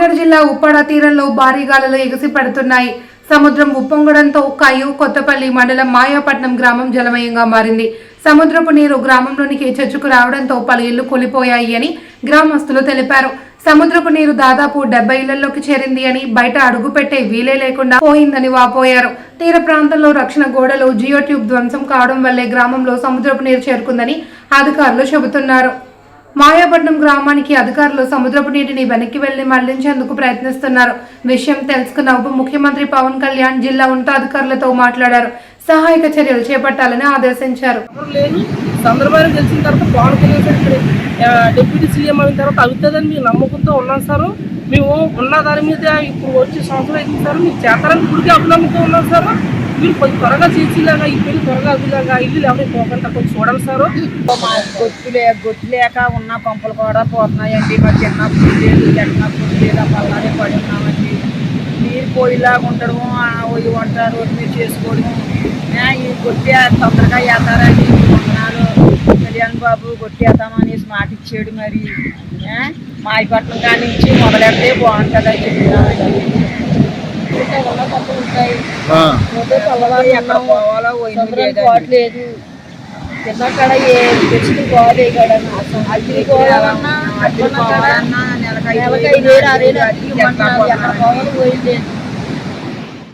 కరీంనగర్ జిల్లా ఉప్పాడ తీరంలో భారీ గాలులు ఎగిసి పడుతున్నాయి. సముద్రం ఉప్పొంగడంతో కయ్యూ కొత్తపల్లి మండలం మాయాపట్నం గ్రామం జలమయంగా మారింది. సముద్రపు నీరు గ్రామంలోనికి చొచ్చుకు రావడంతో పలు ఇళ్లు కూలిపోయాయి అని గ్రామస్తులు తెలిపారు. సముద్రపు నీరు దాదాపు 70 ఇళ్లలోకి చేరింది అని, బయట అడుగు పెట్టే వీలే లేకుండా పోయిందని వాపోయారు. తీర ప్రాంతంలో రక్షణ గోడలు, జియో ట్యూబ్ ధ్వంసం కావడం వల్లే గ్రామంలో సముద్రపు నీరు చేరుకుందని అధికారులు చెబుతున్నారు. మాయాపట్నం గ్రామానికి అధికారులు సముద్రపు నీటిని వెనక్కి వెళ్లి మళ్లించేందుకు ప్రయత్నిస్తున్నారు. విషయం తెలుసుకున్న ఉప ముఖ్యమంత్రి పవన్ కళ్యాణ్ జిల్లా ఉన్నతాధికారులతో మాట్లాడారు. సహాయక చర్యలు చేపట్టాలని ఆదేశించారు. చంద్రబాబు గెలిచిన తర్వాత పవన్ కళ్యాణ్ డిప్యూటీ సీఎం అయిన తర్వాత అవుతుందని మేము నమ్మకంతో ఉన్నాం సార్. మేము ఉన్న దాని మీద ఇప్పుడు వచ్చే సంవత్సరం అయింది సార్. మీకు చేస్తారని ఇప్పటికే అభినమ్మకంతో ఉన్నాం సార్. మీరు కొంచెం త్వరగా చేసేలాగా ఈ పెళ్లి త్వరగా అదిలాగా ఇల్లు ఎవరికి పోకుండా కొంచెం చూడండి సార్. గొట్టు లేక ఉన్న పంపలు కూడా పోతున్నాయండి. మా చిన్న పుట్లేదు, చిన్న పుట్లేదు, పల్లానే పడి ఉన్నామండి. నీరు పోయిలాగా ఉండడము, ఒయ్యి వంట రోడ్డు మీద చేసుకోవడము. ఈ గొట్టి తొందరగా వేస్తారండి. వందనాలు కళ్యాణ్ బాబు గొట్టి వేస్తామని మాట ఇచ్చాడు. మరి మాయపట్నం కాడి నుంచి మొదలెడితే బాగుంటుందని చెప్తున్నామండి. ఉంటాయి ఎక్కడ పోవాలో పోవట్లేదు. చిన్నక్కడ తెచ్చిన పోవాలి ఇక్కడ అగ్ని పోవాలన్నా నెలకై ఎక్కడ పోవాలో పోయింది.